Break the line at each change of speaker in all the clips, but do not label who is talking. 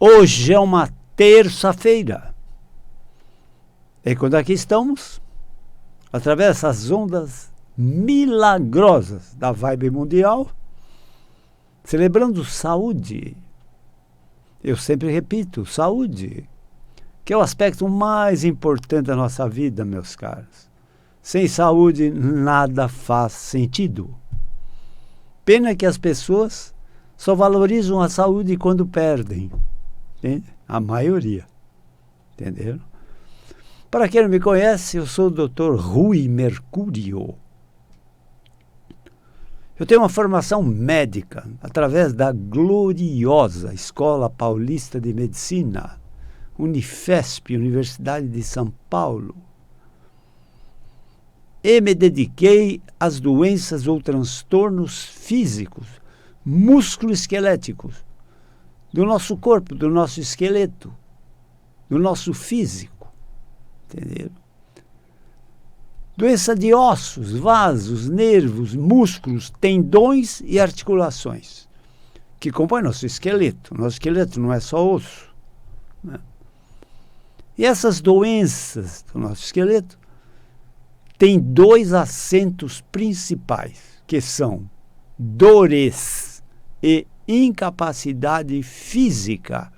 Hoje é uma terça-feira. E quando aqui estamos, através dessas ondas milagrosas da vibe mundial, celebrando saúde. Eu sempre repito, saúde, que é o aspecto mais importante da nossa vida, meus caros. Sem saúde, nada faz sentido. Pena que as pessoas só valorizam a saúde quando perdem. Entende? A maioria. Entenderam? Para quem não me conhece, eu sou o Dr. Rui Mercúrio. Eu tenho uma formação médica através da gloriosa Escola Paulista de Medicina, Unifesp, Universidade de São Paulo. E me dediquei às doenças ou transtornos físicos, músculo-esqueléticos, do nosso corpo, do nosso esqueleto, do nosso físico. Entenderam? Doença de ossos, vasos, nervos, músculos, tendões e articulações, que compõem nosso esqueleto. Nosso esqueleto não é só osso, né? E essas doenças do nosso esqueleto têm dois acentos principais, que são dores e incapacidade física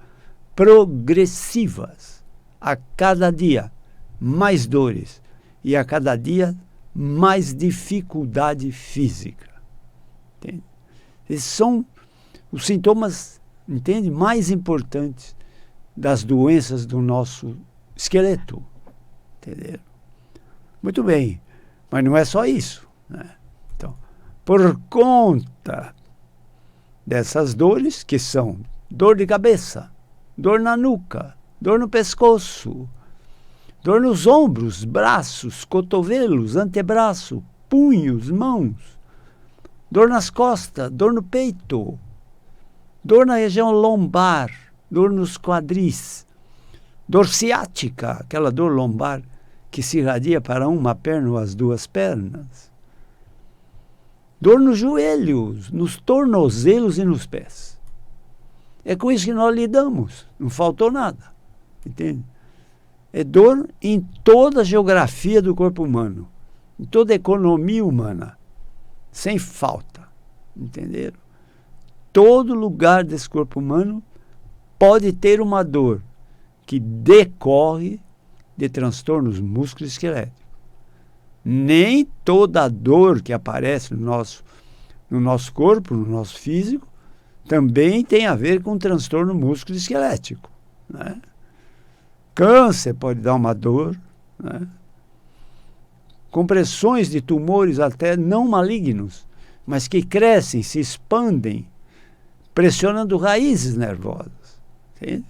progressivas. A cada dia, mais dores. E a cada dia, mais dificuldade física. Entende? Esses são os sintomas, entende, mais importantes das doenças do nosso esqueleto. Entenderam? Muito bem, mas não é só isso, né? Então, por conta dessas dores, que são dor de cabeça, dor na nuca, dor no pescoço, dor nos ombros, braços, cotovelos, antebraço, punhos, mãos, dor nas costas, dor no peito, dor na região lombar, dor nos quadris, dor ciática, aquela dor lombar que se irradia para uma perna ou as duas pernas, dor nos joelhos, nos tornozelos e nos pés. É com isso que nós lidamos, não faltou nada, entende? É dor em toda a geografia do corpo humano, em toda a economia humana, sem falta, entenderam? Todo lugar desse corpo humano pode ter uma dor que decorre de transtornos músculo-esqueléticos. Nem toda dor que aparece no nosso corpo, no nosso físico, também tem a ver com transtorno músculo-esquelético, né? Câncer pode dar uma dor, né? Compressões de tumores até não malignos, mas que crescem, se expandem, pressionando raízes nervosas, entende?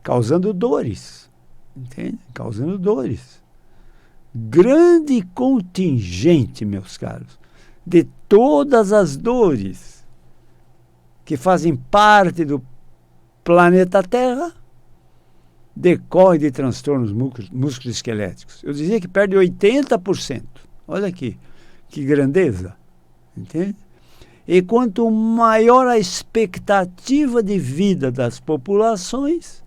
Causando dores, entende? Causando dores. Grande contingente, meus caros, de todas as dores que fazem parte do planeta Terra decorre de transtornos musculoesqueléticos. Eu dizia que perde 80%. Olha aqui, que grandeza. Entende? E quanto maior a expectativa de vida das populações,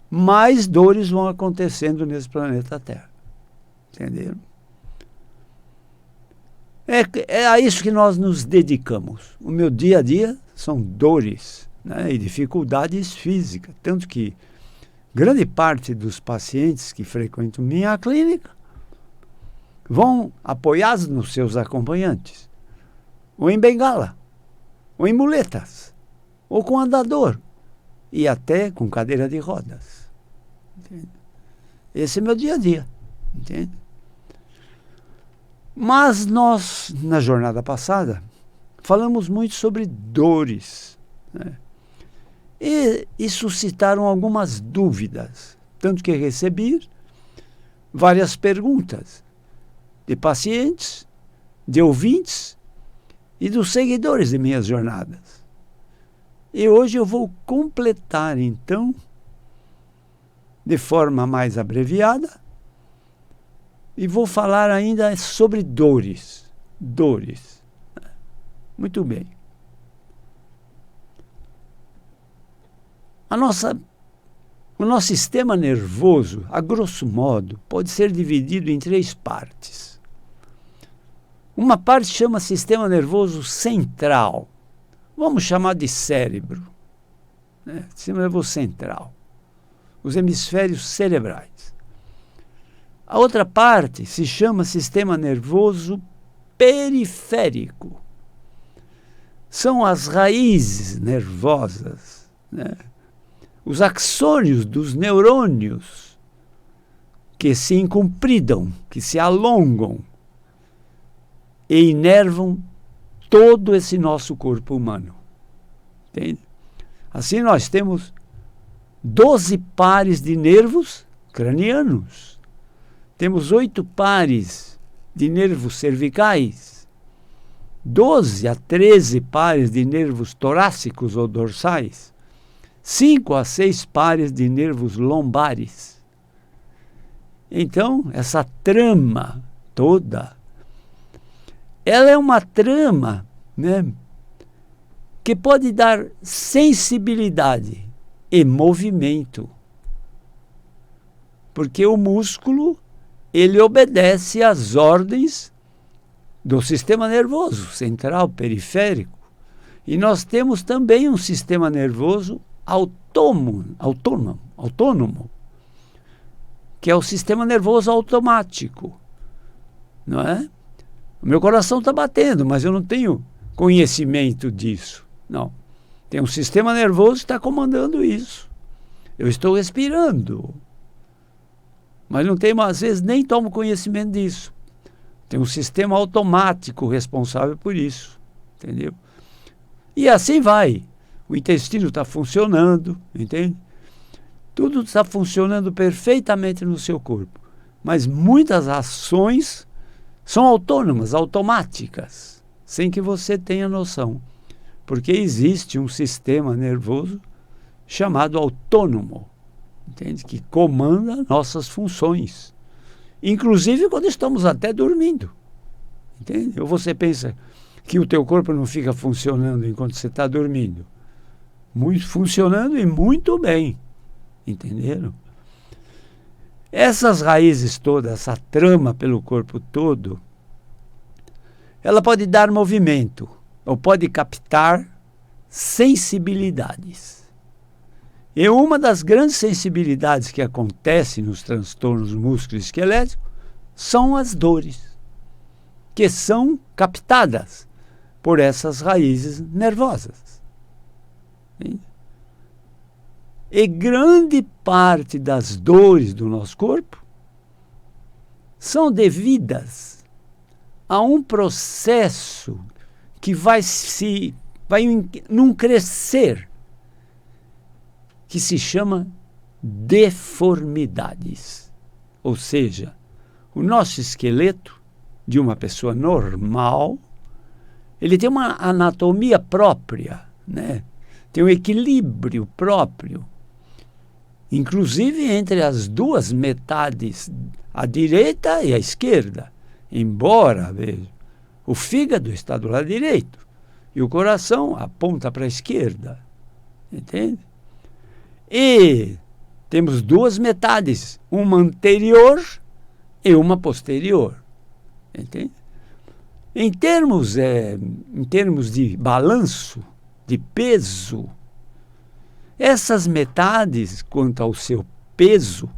mais dores vão acontecendo nesse planeta Terra. Entenderam? É a isso que nós nos dedicamos. O meu dia a dia são dores, né, e dificuldades físicas. Tanto que grande parte dos pacientes que frequentam minha clínica vão apoiados nos seus acompanhantes, ou em bengala, ou em muletas, ou com andador, e até com cadeira de rodas. Entende? Esse é meu dia a dia. Entende? Mas nós, na jornada passada, falamos muito sobre dores, né? E suscitaram algumas dúvidas, tanto que recebi várias perguntas de pacientes, de ouvintes e dos seguidores de minhas jornadas. E hoje eu vou completar, então, de forma mais abreviada, e vou falar ainda sobre dores. Dores. Muito bem. o nosso sistema nervoso, a grosso modo, pode ser dividido em 3 partes. Uma parte chama sistema nervoso central. Vamos chamar de cérebro. Né? Sistema nervoso central. Os hemisférios cerebrais. A outra parte se chama sistema nervoso periférico. São as raízes nervosas, né? Os axônios dos neurônios que se incompridam, que se alongam e inervam todo esse nosso corpo humano. Entende? Assim nós temos 12 pares de nervos cranianos. Temos 8 pares de nervos cervicais, 12 a 13 pares de nervos torácicos ou dorsais, 5 a 6 pares de nervos lombares. Então, essa trama toda, ela é uma trama, né, que pode dar sensibilidade e movimento. Porque o músculo, ele obedece às ordens do sistema nervoso central, periférico. E nós temos também um sistema nervoso autônomo, que é o sistema nervoso automático, não é? O meu coração está batendo, mas eu não tenho conhecimento disso. Não. Tem um sistema nervoso que está comandando isso. Eu estou respirando, mas não tenho, às vezes, nem tomo conhecimento disso. Tem um sistema automático responsável por isso, entendeu? E assim vai. O intestino está funcionando, entende? Tudo está funcionando perfeitamente no seu corpo. Mas muitas ações são autônomas, automáticas, sem que você tenha noção. Porque existe um sistema nervoso chamado autônomo, entende? Que comanda nossas funções. Inclusive quando estamos até dormindo, entende? Ou você pensa que o teu corpo não fica funcionando enquanto você está dormindo? Muito funcionando e muito bem, entenderam? Essas raízes todas, essa trama pelo corpo todo, ela pode dar movimento, ou pode captar sensibilidades. E uma das grandes sensibilidades que acontece nos transtornos musculoesqueléticos são as dores, que são captadas por essas raízes nervosas. E grande parte das dores do nosso corpo são devidas a um processo que vai num crescer que se chama deformidades. Ou seja, o nosso esqueleto de uma pessoa normal, ele tem uma anatomia própria, né? Tem um equilíbrio próprio, inclusive entre as duas metades, a direita e a esquerda. Embora, veja, o fígado está do lado direito e o coração aponta para a esquerda, entende? E temos duas metades, uma anterior e uma posterior, entende? Em termos de balanço, de peso, essas metades, quanto ao seu peso,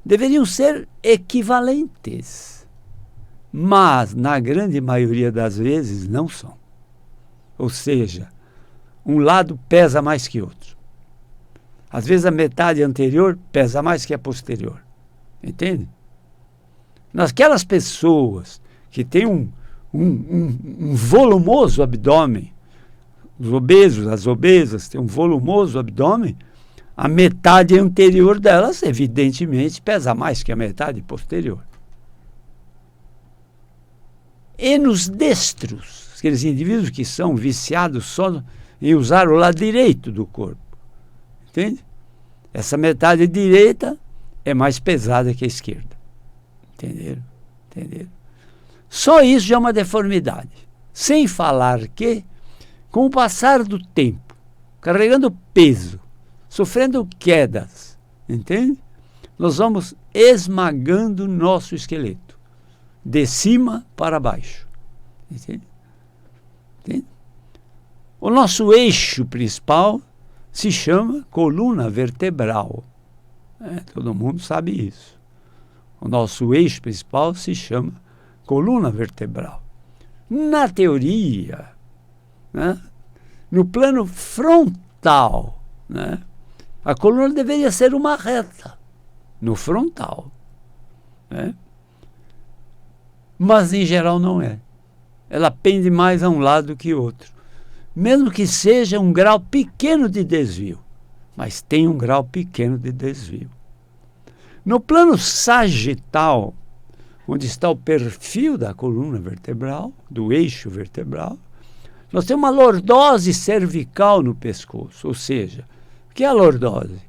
deveriam ser equivalentes, mas na grande maioria das vezes não são. Ou seja, um lado pesa mais que outro. Às vezes a metade anterior pesa mais que a posterior, entende? Naquelas pessoas que têm um volumoso abdômen, os obesos, as obesas têm um volumoso abdômen, a metade anterior delas, evidentemente, pesa mais que a metade posterior. E nos destros, aqueles indivíduos que são viciados só em usar o lado direito do corpo, entende? Essa metade direita é mais pesada que a esquerda. Entenderam? Entenderam? Só isso já é uma deformidade. Sem falar que, com o passar do tempo, carregando peso sofrendo quedas, entende? Nós vamos esmagando o nosso esqueleto, de cima para baixo, entende? Entende? O nosso eixo principal se chama coluna vertebral. Todo mundo sabe isso. O nosso eixo principal se chama coluna vertebral. Na teoria, né, no plano frontal, né, a coluna deveria ser uma reta, no frontal. Né? Mas, em geral, não é. Ela pende mais a um lado que outro. Mesmo que seja um grau pequeno de desvio, mas tem um grau pequeno de desvio. No plano sagital, onde está o perfil da coluna vertebral, do eixo vertebral, nós temos uma lordose cervical no pescoço. Ou seja, o que é a lordose?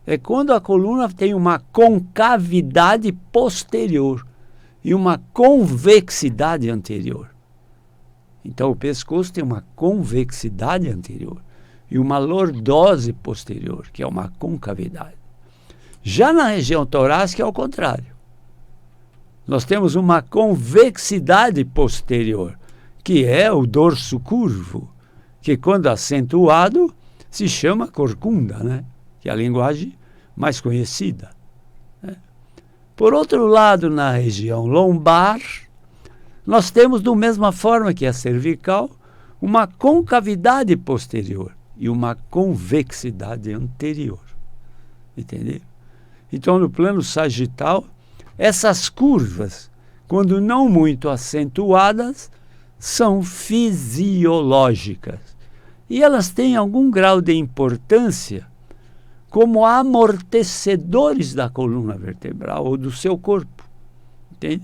É quando a coluna tem uma concavidade posterior e uma convexidade anterior. Então, o pescoço tem uma convexidade anterior e uma lordose posterior, que é uma concavidade. Já na região torácica é ao contrário. Nós temos uma convexidade posterior, que é o dorso curvo, que quando acentuado se chama corcunda, né? Que é a linguagem mais conhecida. Né? Por outro lado, na região lombar, nós temos, da mesma forma que a cervical, uma concavidade posterior e uma convexidade anterior. Entendeu? Então, no plano sagital, essas curvas, quando não muito acentuadas, são fisiológicas. E elas têm algum grau de importância como amortecedores da coluna vertebral ou do seu corpo. Entende?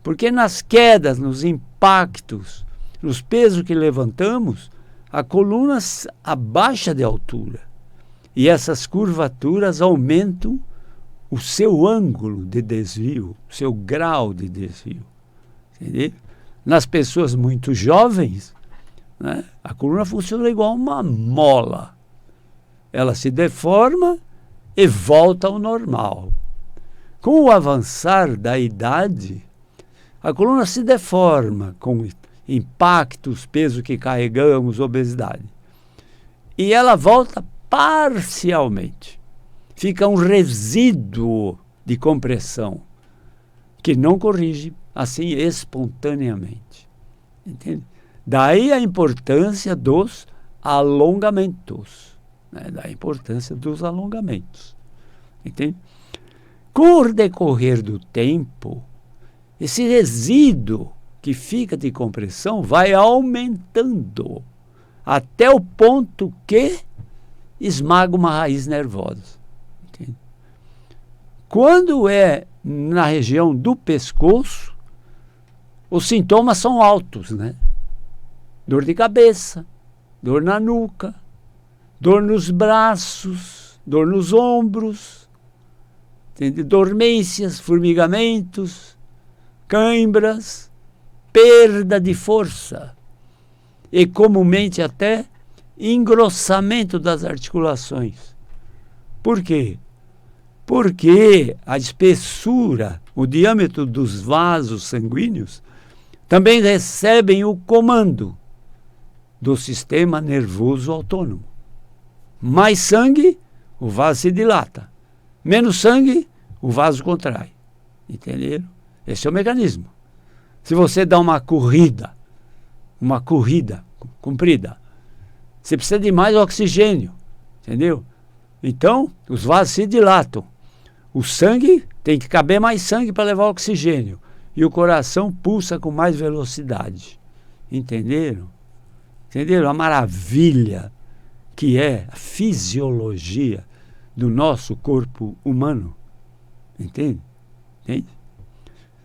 Porque nas quedas, nos impactos, nos pesos que levantamos, a coluna abaixa de altura. E essas curvaturas aumentam o seu ângulo de desvio, o seu grau de desvio. Entendeu? Nas pessoas muito jovens, né, a coluna funciona igual uma mola. Ela se deforma e volta ao normal. Com o avançar da idade, a coluna se deforma com impactos, peso que carregamos, obesidade. E ela volta parcialmente. Fica um resíduo de compressão que não corrige assim espontaneamente. Entende? Daí a importância dos alongamentos. Né? Daí a importância dos alongamentos. Entende? Com o decorrer do tempo, esse resíduo que fica de compressão vai aumentando até o ponto que esmaga uma raiz nervosa. Entende? Quando é na região do pescoço, os sintomas são altos, né? Dor de cabeça, dor na nuca, dor nos braços, dor nos ombros, entende? Dormências, formigamentos, cãibras, perda de força e comumente até engrossamento das articulações. Por quê? Porque a espessura, o diâmetro dos vasos sanguíneos também recebem o comando do sistema nervoso autônomo. Mais sangue, o vaso se dilata. Menos sangue, o vaso contrai. Entenderam? Esse é o mecanismo. Se você dá uma corrida comprida, você precisa de mais oxigênio. Entendeu? Então, os vasos se dilatam. O sangue tem que caber mais sangue para levar oxigênio. E o coração pulsa com mais velocidade. Entenderam? Entenderam? A maravilha que é a fisiologia do nosso corpo humano. Entende? Entende?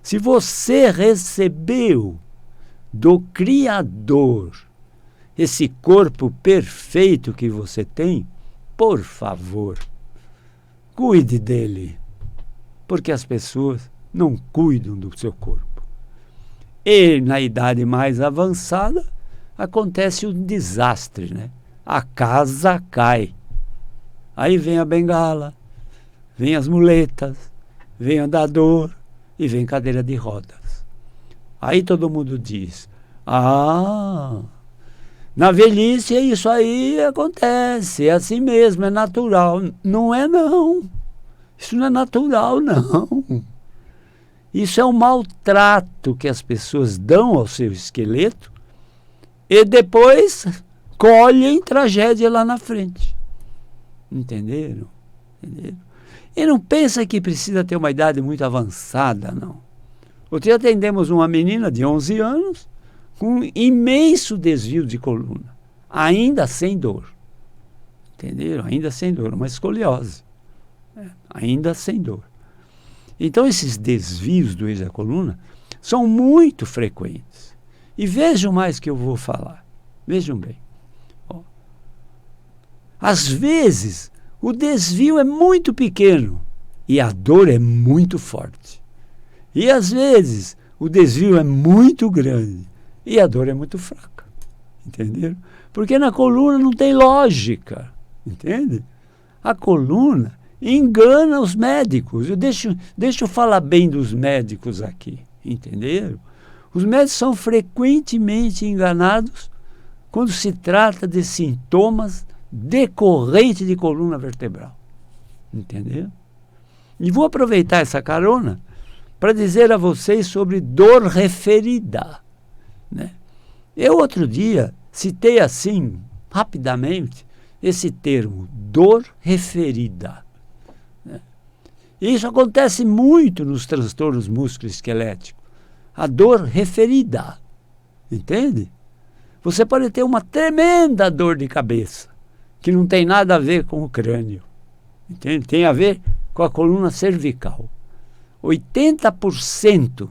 Se você recebeu do Criador esse corpo perfeito que você tem, por favor, cuide dele, porque as pessoas não cuidam do seu corpo. E na idade mais avançada, acontece um desastre, né? A casa cai. Aí vem a bengala, vem as muletas, vem andador e vem cadeira de rodas. Aí todo mundo diz, na velhice isso aí acontece, é assim mesmo, é natural. Não é não, isso não é natural não. Isso é um maltrato que as pessoas dão ao seu esqueleto e depois colhem tragédia lá na frente. Entenderam? E não pensa que precisa ter uma idade muito avançada, não. Outro dia atendemos uma menina de 11 anos com um imenso desvio de coluna, ainda sem dor. Entenderam? Ainda sem dor, uma escoliose. Ainda sem dor. Então esses desvios do eixo da coluna são muito frequentes. E vejam mais que eu vou falar. Vejam bem. Às vezes, o desvio é muito pequeno e a dor é muito forte. E às vezes, o desvio é muito grande e a dor é muito fraca. Entenderam? Porque na coluna não tem lógica. Entende? A coluna engana os médicos. Deixa eu falar bem dos médicos aqui. Entenderam? Os médicos são frequentemente enganados quando se trata de sintomas decorrentes de coluna vertebral. Entendeu? E vou aproveitar essa carona para dizer a vocês sobre dor referida. Né? Eu outro dia citei assim, rapidamente, esse termo, dor referida. Né? E isso acontece muito nos transtornos musculoesqueléticos. A dor referida. Entende? Você pode ter uma tremenda dor de cabeça, que não tem nada a ver com o crânio. Entende? Tem a ver com a coluna cervical. 80%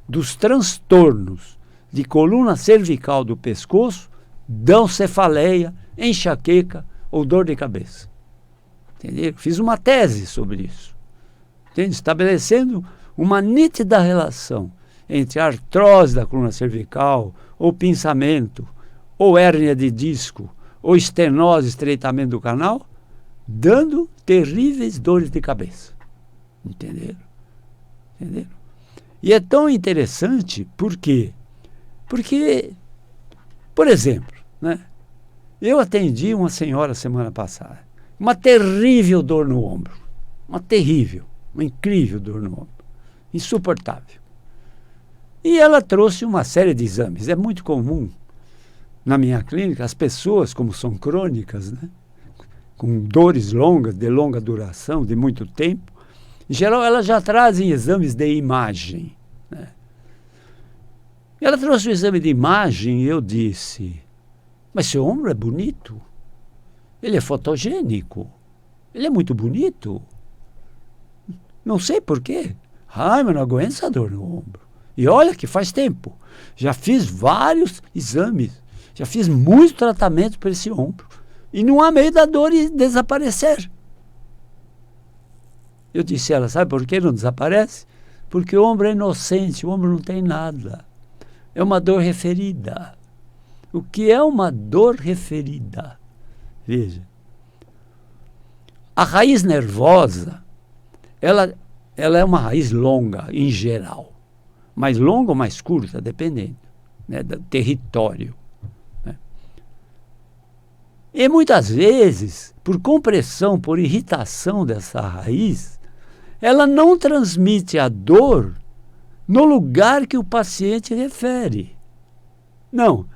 dos transtornos de coluna cervical do pescoço dão cefaleia, enxaqueca ou dor de cabeça. Entendeu? Fiz uma tese sobre isso. Entende? Estabelecendo uma nítida relação entre a artrose da coluna cervical, ou pinçamento, ou hérnia de disco, ou estenose, estreitamento do canal, dando terríveis dores de cabeça. Entenderam? Entenderam? E é tão interessante, por quê? Porque, por exemplo, né, eu atendi uma senhora semana passada, uma terrível dor no ombro, uma incrível dor no ombro, insuportável. E ela trouxe uma série de exames. É muito comum na minha clínica, as pessoas, como são crônicas, né, com dores longas, de longa duração, de muito tempo, em geral elas já trazem exames de imagem. Né? Ela trouxe o exame de imagem e eu disse, mas seu ombro é bonito, ele é fotogênico, ele é muito bonito. Não sei por quê. Mas não aguento essa dor no ombro. E olha que faz tempo. Já fiz vários exames. Já fiz muito tratamento para esse ombro. E não há meio da dor desaparecer. Eu disse a ela, sabe por que não desaparece? Porque o ombro é inocente, o ombro não tem nada. É uma dor referida. O que é uma dor referida? Veja. A raiz nervosa, ela é uma raiz longa, em geral. Mais longa ou mais curta, dependendo, né, do território. Né? E muitas vezes, por compressão, por irritação dessa raiz, ela não transmite a dor no lugar que o paciente refere. Não.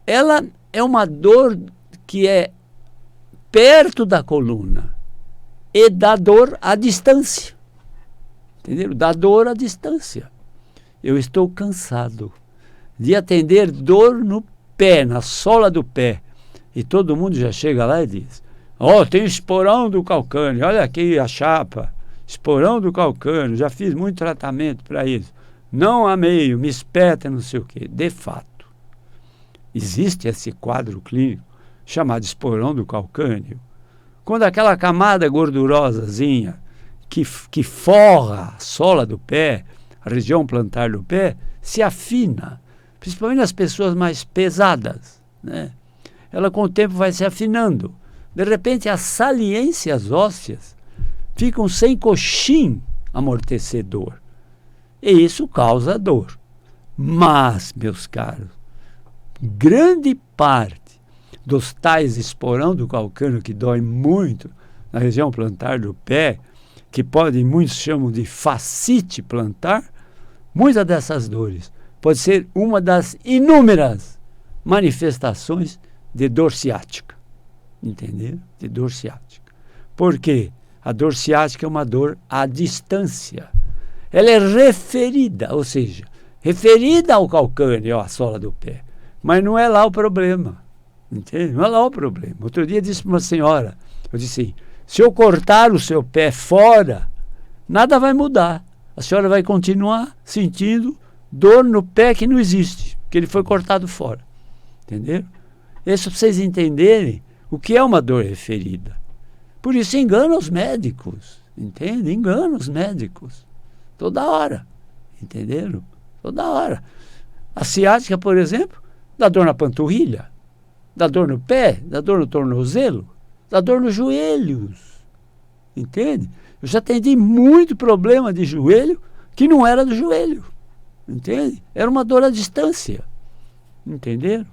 Ela é uma dor que é perto da coluna e dá dor à distância. Entendeu? Dá dor à distância. Eu estou cansado de atender dor no pé, na sola do pé. E todo mundo já chega lá e diz, tem esporão do calcâneo, olha aqui a chapa, esporão do calcâneo, já fiz muito tratamento para isso. Não há meio, me espeta, não sei o quê. De fato, existe esse quadro clínico chamado esporão do calcâneo, quando aquela camada gordurosazinha que forra a sola do pé, a região plantar do pé, se afina, principalmente nas pessoas mais pesadas. Né? Ela com o tempo vai se afinando. De repente, as saliências ósseas ficam sem coxim amortecedor. E isso causa dor. Mas, meus caros, grande parte dos tais esporão do calcâneo que dói muito na região plantar do pé, que muitos chamam de fascite plantar, muitas dessas dores pode ser uma das inúmeras manifestações de dor ciática. Entenderam? De dor ciática. Por quê? A dor ciática é uma dor à distância. Ela é referida, ou seja, referida ao calcâneo, à sola do pé. Mas não é lá o problema. Entende? Não é lá o problema. Outro dia disse para uma senhora, eu disse assim, se eu cortar o seu pé fora, nada vai mudar. A senhora vai continuar sentindo dor no pé que não existe, que ele foi cortado fora. Entenderam? Isso para vocês entenderem o que é uma dor referida. Por isso engana os médicos, entende? Engana os médicos. Toda hora, entenderam? Toda hora. A ciática, por exemplo, dá dor na panturrilha, dá dor no pé, dá dor no tornozelo, dá dor nos joelhos, entende? Eu já atendi muito problema de joelho que não era do joelho, entende? Era uma dor à distância, entenderam?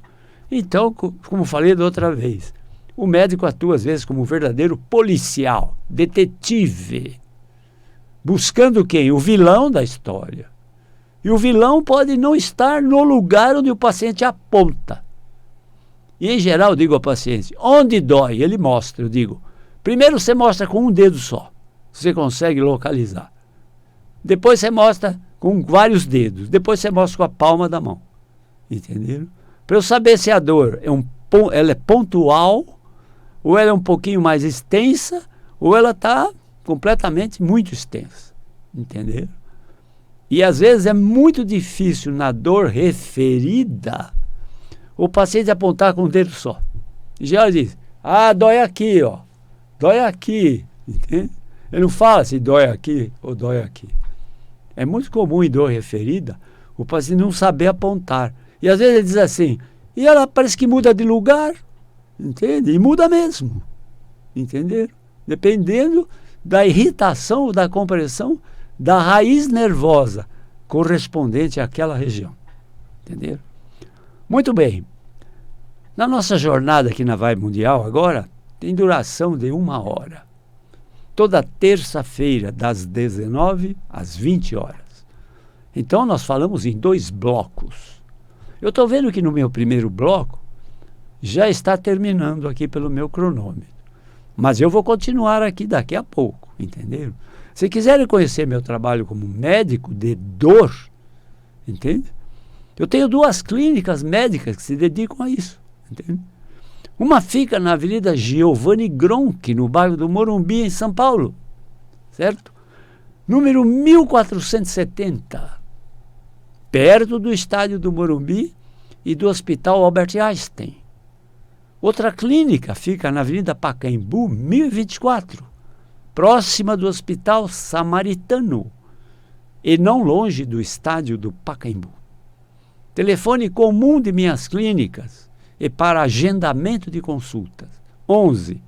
Então, como falei da outra vez, o médico atua às vezes como um verdadeiro policial, detetive, buscando quem? O vilão da história. E o vilão pode não estar no lugar onde o paciente aponta. E, em geral, eu digo ao paciente, onde dói? Ele mostra, eu digo. Primeiro você mostra com um dedo só, você consegue localizar. Depois você mostra com vários dedos. Depois você mostra com a palma da mão. Entenderam? Para eu saber se a dor ela é pontual, ou ela é um pouquinho mais extensa, ou ela está completamente muito extensa. Entenderam? E às vezes é muito difícil na dor referida o paciente apontar com um dedo só. E já diz, dói aqui, ó. Dói aqui. Entende? Ele não fala se dói aqui ou dói aqui. É muito comum em dor referida o paciente não saber apontar. E às vezes ele diz assim, e ela parece que muda de lugar. Entende? E muda mesmo. Entenderam? Dependendo da irritação ou da compressão da raiz nervosa correspondente àquela região. Entenderam? Muito bem. Na nossa jornada aqui na Vibe Mundial agora, tem duração de 1 hora. Toda terça-feira, das 19 às 20 horas. Então, nós falamos em 2 blocos. Eu estou vendo que no meu primeiro bloco já está terminando aqui pelo meu cronômetro. Mas eu vou continuar aqui daqui a pouco, entenderam? Se quiserem conhecer meu trabalho como médico de dor, entende? Eu tenho 2 clínicas médicas que se dedicam a isso, entende? Uma fica na Avenida Giovanni Gronchi, no bairro do Morumbi, em São Paulo, certo? Número 1470, perto do estádio do Morumbi e do Hospital Albert Einstein. Outra clínica fica na Avenida Pacaembu, 1024, próxima do Hospital Samaritano e não longe do estádio do Pacaembu. Telefone comum de minhas clínicas e para agendamento de consultas, 11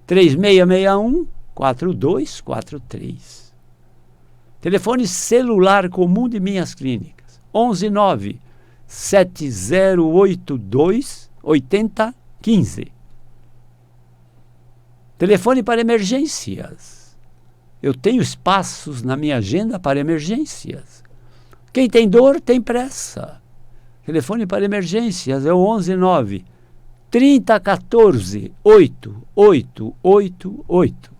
3661 4243. Telefone celular comum de minhas clínicas, 11 9 7082 8015. Telefone para emergências. Eu tenho espaços na minha agenda para emergências. Quem tem dor tem pressa. Telefone para emergências é o 11 9 3014 8888.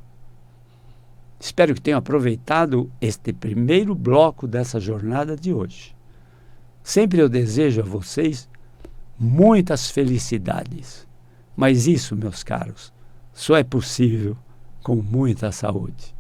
Espero que tenham aproveitado este primeiro bloco dessa jornada de hoje. Sempre eu desejo a vocês muitas felicidades. Mas isso, meus caros, só é possível com muita saúde.